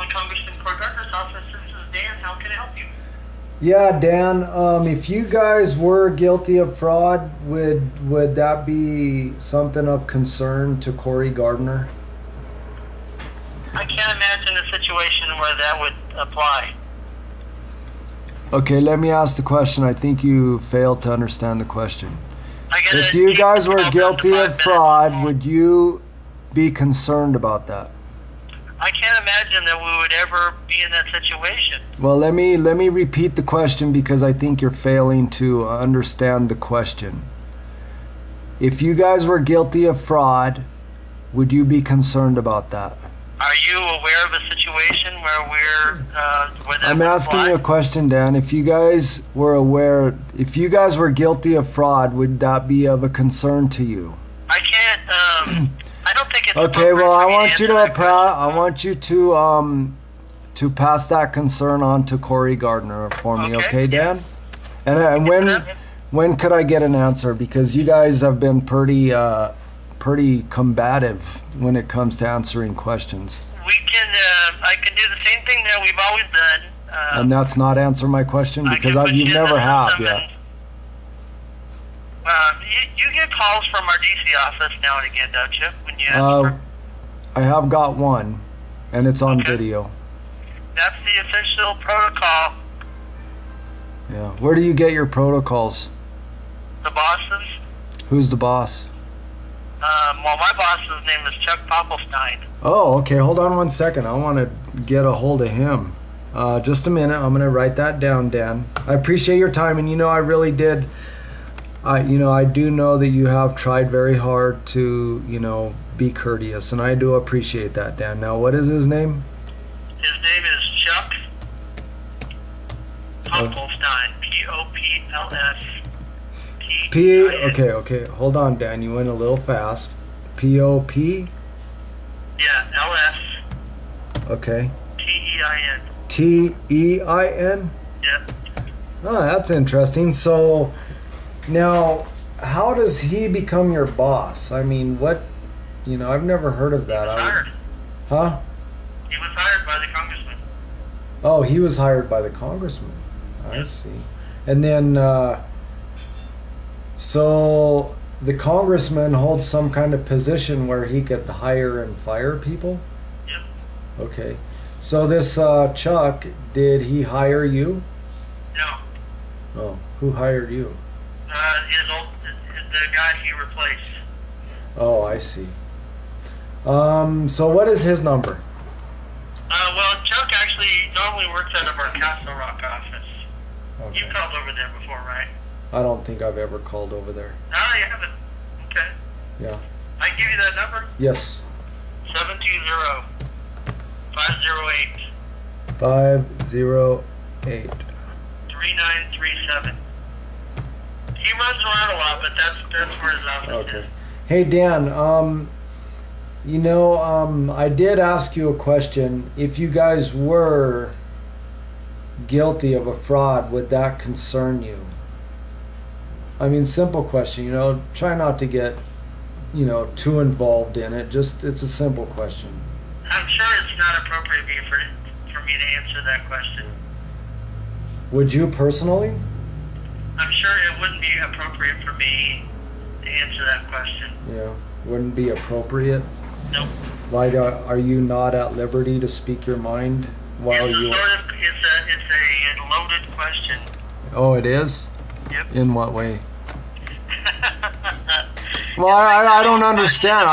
calling Congressman Cory Gardner's office. This is Dan. How can I help you? Yeah, Dan, if you guys were guilty of fraud, would that be something of concern to Cory Gardner? I can't imagine a situation where that would apply. Okay, let me ask the question. I think you failed to understand the question. If you guys were guilty of fraud, would you be concerned about that? I can't imagine that we would ever be in that situation. Well, let me repeat the question because I think you're failing to understand the question. If you guys were guilty of fraud, would you be concerned about that? Are you aware of a situation where where that I'm would asking apply? you a question, Dan. If you guys were guilty of fraud, would that be of a concern to you? I can't. I don't think it's Okay, well, I want you to answer that question. I want you to pass that concern on to Cory Gardner for me, okay, Dan? And when could I get an answer? Because you guys have been pretty combative when it comes to answering questions. We can. I can do the same thing that we've always done. And that's not answer my question I because can put you you in never the have system yet. You get calls from our DC office now and again, don't you? When you I have got one, and it's on Okay. video. That's the official protocol. Yeah. Where do you get your protocols? The bosses. Who's the boss? Well, my boss's name is Chuck Popplestein. Oh, okay. Hold on one second. I want to get a hold of him. Just a minute. I'm going to write that down, Dan. I appreciate your time, and I really did. I do know that you have tried very hard to, be courteous, and I do appreciate that, Dan. Now, what is his name? His name is Chuck Popplestein. Popplestein. Okay. Hold on, Dan. You went a little fast. P-O-P? Yeah, LS. Okay. T-E-I-N. T-E-I-N? Yep. Oh, that's interesting. So, now, how does he become your boss? I mean, what, I've never heard of that. He was hired. Huh? He was hired by the congressman. Oh, he was hired by the congressman. I see. And then, so the congressman holds some kind of position where he could hire and fire people? Yep. Okay. So this Chuck, did he hire you? No. Oh, who hired you? The guy he replaced. Oh, I see. So what is his number? Well, Chuck actually normally works out of our Castle Rock office. Okay. You called over there before, right? I don't think I've ever called over there. No, you haven't. Okay. Yeah. I can give you that number. Yes. 720-508. 508. 3937. He runs around a lot, but that's where his office Okay. is. Hey, Dan, I did ask you a question. If you guys were guilty of a fraud, would that concern you? I mean, simple question, try not to get, too involved in it. Just, it's a simple question. I'm sure it's not appropriate for me to answer that question. Would you personally? I'm sure it wouldn't be appropriate for me to answer that question. Yeah, wouldn't be appropriate. Nope. Why are you not at liberty to speak your mind while you? It's a loaded question. Oh, it is? Yep. In what way? Well, I don't understand.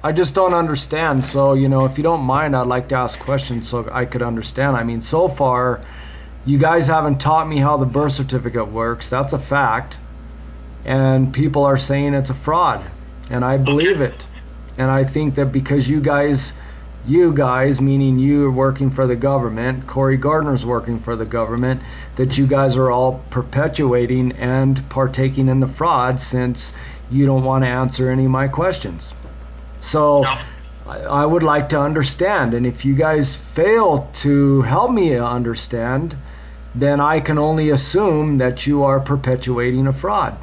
I just don't understand. So, if you don't mind, I'd like to ask questions so I could understand. I mean, so far, you guys haven't taught me how the birth certificate works. That's a fact. And people are saying it's a fraud. And I believe it. And I think that because you guys, meaning you are working for the government, Cory Gardner's working for the government, that you guys are all perpetuating and partaking in the fraud since you don't want to answer any of my questions. So No. I would like to understand. And if you guys fail to help me understand, then I can only assume that you are perpetuating a fraud.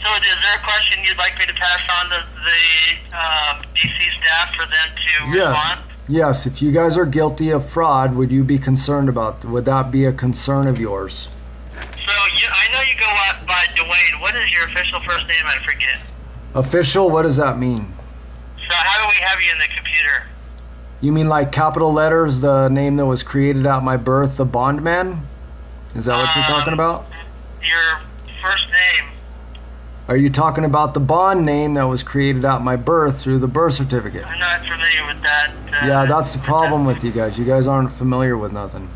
So is there a question you'd like me to pass on to the DC staff for them to respond? Yes, if you guys are guilty of fraud, would you be concerned about? Would that be a concern of yours? So I know you go out by Dwayne. What is your official first name? I forget. Official? What does that mean? So how do we have you in the computer? You mean like capital letters, the name that was created at my birth, the bondman? Is that what you're talking about? Your first name. Are you talking about the bond name that was created at my birth through the birth certificate? I'm not familiar with that. Yeah, that's the problem with you guys. You guys aren't familiar with nothing.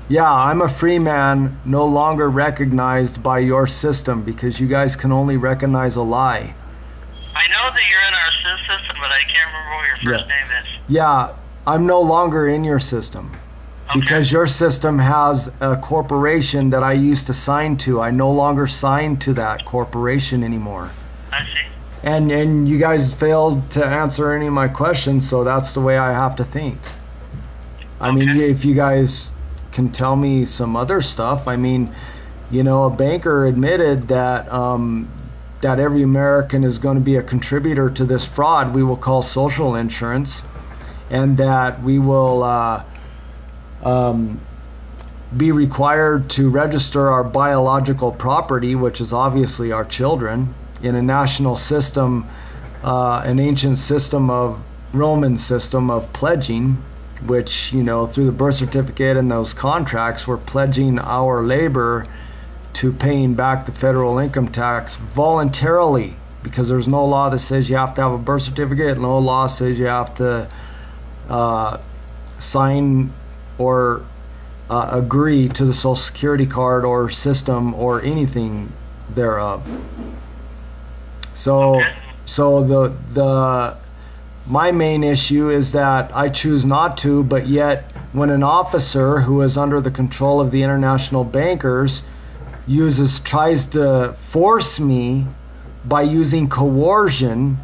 Yeah, I'm a free man, no longer recognized by your system because you guys can only recognize a lie. I know that you're in our system, but I can't remember what your first name is. Yeah, I'm no longer in your system. Because your system has a corporation that I used to sign to. I no longer sign to that corporation anymore. I see. And you guys failed to answer any of my questions, so that's the way I have to think. I mean, if you guys can tell me some other stuff, I mean, you know, a banker admitted that that every American is going to be a contributor to this fraud we will call social insurance, and that we will be required to register our biological property, which is obviously our children, in a national system, an ancient system of Roman system of pledging, which, you know, through the birth certificate and those contracts, we're pledging our labor to paying back the federal income tax voluntarily, because there's no law that says you have to have a birth certificate, no law says you have to sign or agree to the Social Security card or system or anything thereof. So the my main issue is that I choose not to, but yet when an officer who is under the control of the international bankers tries to force me by using coercion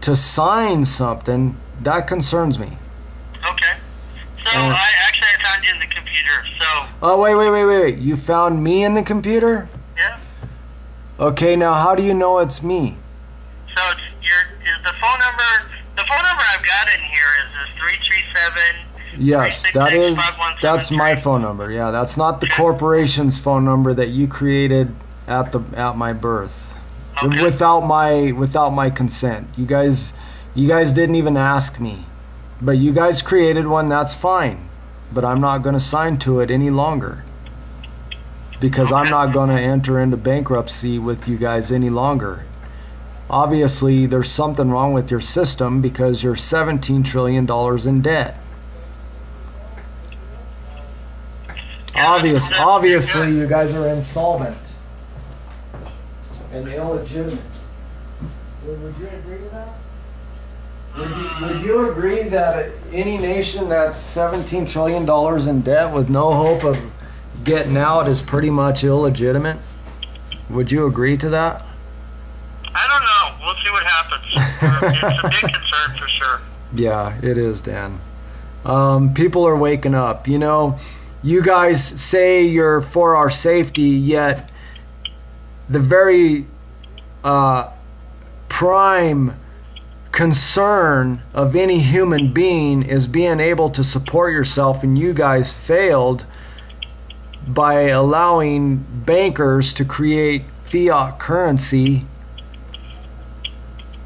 to sign something, that concerns me. Okay. So I found you in the computer. So. Oh, wait. You found me in the computer? Yeah. Okay, now how do you know it's me? So is the phone number? The phone number I've got in here is 337. Yes, that's my phone number. Yeah, that's not the corporation's phone number that you created at my birth, without my consent. You guys didn't even ask me, but you guys created one. That's fine, but I'm not going to sign to it any longer because I'm not going to enter into bankruptcy with you guys any longer. Obviously, there's something wrong with your system because you're $17 trillion in debt. Obviously, you guys are insolvent and illegitimate. Would you agree to that? Would you agree that any nation that's $17 trillion in debt with no hope of getting out is pretty much illegitimate? Would you agree to that? I don't know. We'll see what happens. It's a big concern for sure. Yeah, it is, Dan. People are waking up. You know, you guys say you're for our safety, yet the very prime concern of any human being is being able to support yourself, and you guys failed by allowing bankers to create fiat currency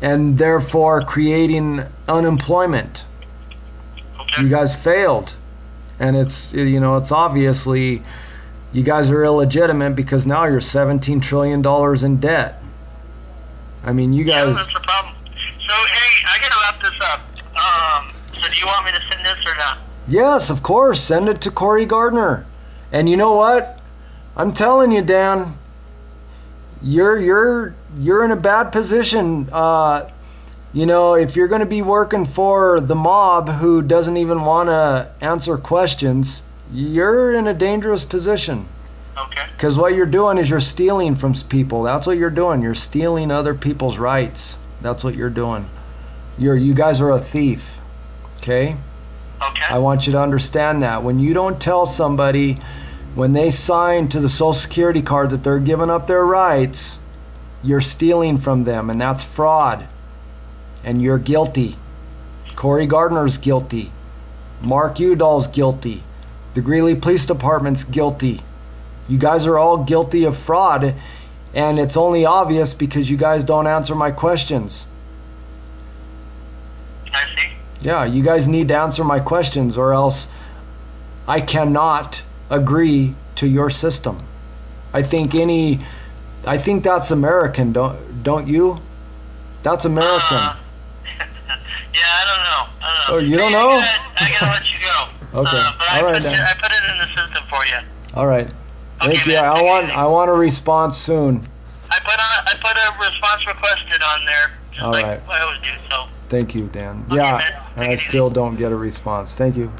and therefore creating unemployment. Okay. You guys failed, and it's obviously you guys are illegitimate because now you're $17 trillion in debt. I mean, you guys. Yeah, that's the problem. So, hey, I gotta wrap this up. So do you want me to send this or not? Yes, of course. Send it to Cory Gardner. And you know what? I'm telling you, Dan, you're in a bad position. You know, if you're going to be working for the mob who doesn't even want to answer questions, you're in a dangerous position. Okay. Because what you're doing is you're stealing from people. That's what you're doing. You're stealing other people's rights. That's what you're doing. You guys are a thief. Okay? Okay. I want you to understand that. When you don't tell somebody when they sign to the Social Security card that they're giving up their rights, you're stealing from them, and that's fraud. And you're guilty. Cory Gardner's guilty. Mark Udall's guilty. The Greeley Police Department's guilty. You guys are all guilty of fraud, and it's only obvious because you guys don't answer my questions. I see. Yeah, you guys need to answer my questions, or else I cannot agree to your system. I think that's American, don't you? That's American. Yeah, I don't know. Oh, you don't Hey, know? I gotta let you go. Okay. But All right, I then. put it in the system for you. All right. Thank Okay, you. man. I want a response soon. I put a response requested on there, just All like right. I always do. So. Thank you, Dan. Okay, Yeah, man. and Take I it easy. still don't get a response. Thank you.